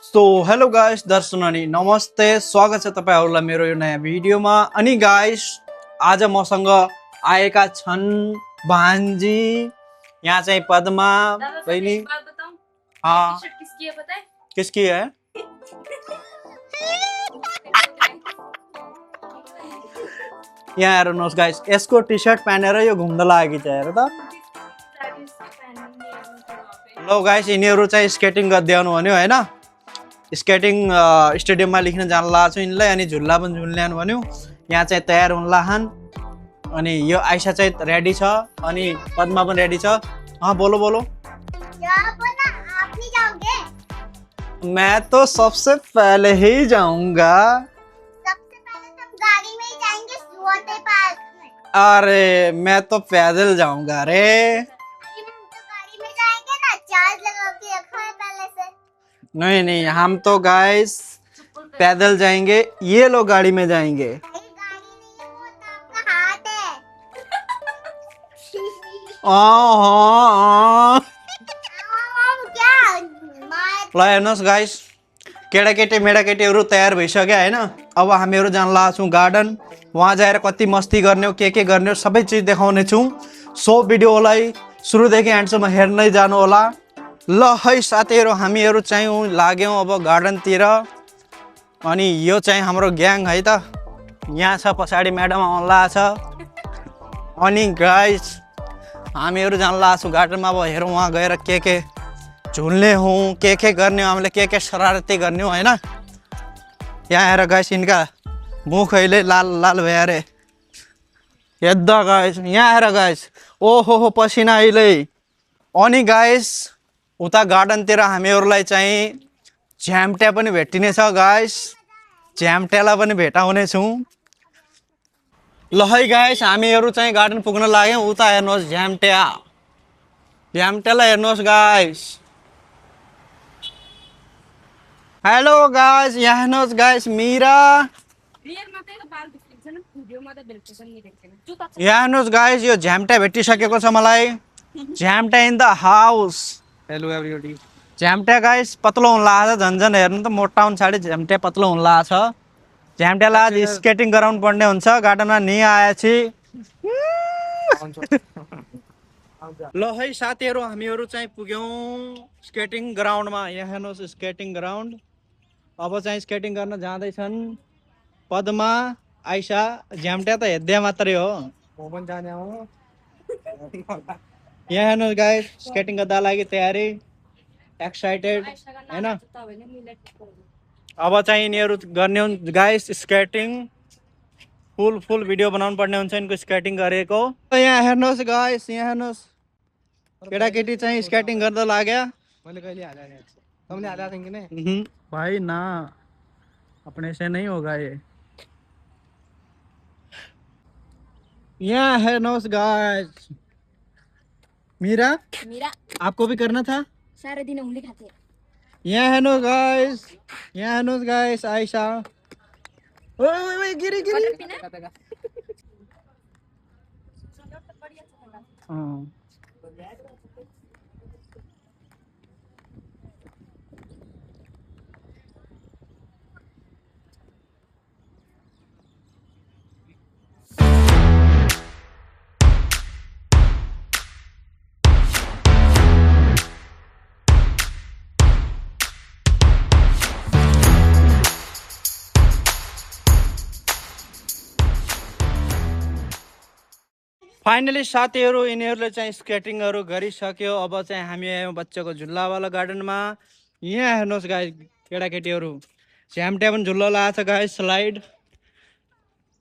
So hello guys दर्शन अनि नमस्ते स्वागत छ तपाईहरुलाई मेरो यो नयाँ भिडियोमा। अनि गाइस आज मसँग आएका छन् भान्जी। यहाँ चाहिँ पद्मा बहिनी। हाँ टी-शर्ट किसकी है पता है? किसकी है? यहाँ हेर्नुहोस् गाइस, यसको टी-शर्ट पहनेर यो घुम्न लागेकी छ। हेर त लो गाइस, यिनीहरु चाहिँ स्केटिङ गर्दै आउनु भन्यो हैन। स्केटिङ स्टेडियममा लेख्न जान लाग्छु यिनलाई। अनि झुल्ला पनि झुल्ल्यानु भन्यो। यहाँ चाहिँ तयार हुन लाहन। अनि यो आइशा चाहिँ रेडी छ अनि पद्मा पनि रेडी छ। हाँ बोलो बोलो। आप नहीं जाओगे? मैं तो सबसे पहले ही जाऊंगा। सबसे पहले तुम गाड़ी में ही जाएंगे वाटर पार्क में। अरे मैं तो पैदल जाऊंगा रे। अरे हम तो गाड़ी में जाएंगे ना, चार्ज लगा के रखा है पहले से। नहीं नहीं, हम तो गाइस पैदल जाएंगे, ये लोग गाड़ी में जाएंगे। अरे गाड़ी नहीं है, वो तो आपका हाथ है। क्या मार ल हेर्नुहोस् गाइस, केटाकेटी मेडाकेटीहरू तयार भइसक्यो हैन। अब हामीहरू जान लाग्छौँ गार्डन। वहाँ जाएर कति मस्ती गर्ने हो, के गर्ने हो, सबै चिज देखाउने छौँ। सो भिडियोलाई सुरुदेखि एन्डसम्म हेर्दै जानु होला। ल है साथीहरू, हामीहरू चाहिँ लाग्यौँ अब गार्डनतिर। अनि यो चाहिँ हाम्रो ग्याङ है त। यहाँ छ पछाडि म्याडम आउला छ। अनि गाइस हामीहरू जान लाग्छौँ गार्डनमा। अब हेरौँ वहाँ गएर के झुल्ने हूँ, के गर्ने हो, हामीले के शरारती गर्ने हो हैन। यहाँ हेर गाइस, इनका मुख अहिले लाल लाल भयो अरे। हेर्दा गाइस, यहाँ हेर गाइस, ओहो पसिना अहिले। अनि गाइस उता गार्डनतिर हामीहरूलाई चाहिँ झ्याम्टे पनि भेटिनेछ गाइस। झ्याम्टेलाई पनि भेटाउने छौँ। ल है गाइस, हामीहरू चाहिँ गार्डन पुग्न लाग्यौँ। उता हेर्नुहोस् झ्याम्टेलाई हेर्नुहोस् गाइस। हेलो गाइस, यहाँ हेर्नुहोस् गाइस मीरा। रियल मात्रै त बाल देखिन्छ नि, भिडियोमा त बिल्कुल पनि देख्दैन। जुत्ता यहाँ हेर्नुहोस् गाइस, यो झ्याम्टा भेटिसकेको छ मलाई। झ्याम्टा in the house. Hello everybody. झ्याम्टा गाइस पतलो हुन लाग्छ, झन् हेर्नु त मोटा हुन छाडे झ्याम्टा पतलो हुन लाग्छ। झ्याम्टालाई आज स्केटिङ गराउनु पर्ने हुन्छ गार्डनमा नि आएपछि। ल है साथीहरू, हामीहरू चाहिँ पुग्यौँ स्केटिङ ग्राउन्डमा। यहाँ हेर्नुहोस् स्केटिङ ग्राउन्ड। अब चाहिँ स्केटिङ गर्न जाँदैछन् पद्मा, आइशा। झ्याम्टा त हेर्दै मात्रै हो। म पनि जाने हो। यहाँ हेर्नुहोस् गाइस, स्केटिङ गर्दा लागि तयारी, एक्साइटेड हैन। जुत्ता भने मिलेट। अब चाहिँ यिनीहरू गर्ने हुन् गाइस स्केटिङ। फुल भिडियो बनाउनु पर्ने हुन्छ यिनको स्केटिङ गरेको। यहाँ हेर्नुहोस् गाइस, यहाँ हेर्नुहोस् केटाकेटी चाहिँ स्केटिङ गर्दा लाग्यो। मैले कहिले हाले नि, तुमले हाले थियौ कि नहीं? भाई ना, अपने से नहीं होगा ये। यहाँ हेर्नुहोस् गाइस। मीरा, आपको भी करना था? सारा दिन उंगली खाते हैं। यहाँ हेर्नुहोस् गाइस, यहाँ हेर्नुहोस् गाइस आइशा। ओए गिरी फाइनली साथीहरू, यिनीहरूले चाहिँ स्केटिङहरू गरिसक्यो। अब चाहिँ हामी आयौँ बच्चाको झुल्लावाला गार्डनमा। यहाँ हेर्नुहोस् गाइस केटाकेटीहरू, झ्याम्टे पनि झुल्ला लगाएको छ गाइस, स्लाइड।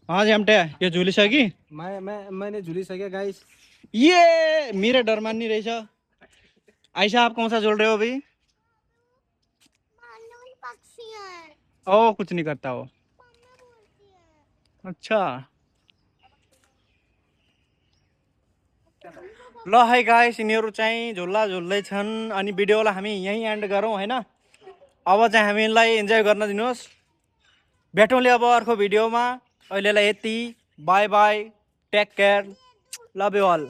हाँ झ्याम्टे, यो झुलिसक्यो। मैंने झूली सके गाइस। ये मेरा डर मान्नी रही छ। आयशा आप कौन सा झूल रहे हो अभी? पक्षी है। ओ कुछ नहीं करता हो। अच्छा ल है गाइस, यिनीहरू चाहिँ झुल्ला झुल्दैछन्। अनि भिडियोलाई हामी यहीँ एन्ड गरौँ हैन। अब चाहिँ हामीलाई इन्जोय गर्न दिनुहोस्। भेटौँले अब अर्को भिडियोमा। अहिलेलाई यति, bye bye, take care, love you all.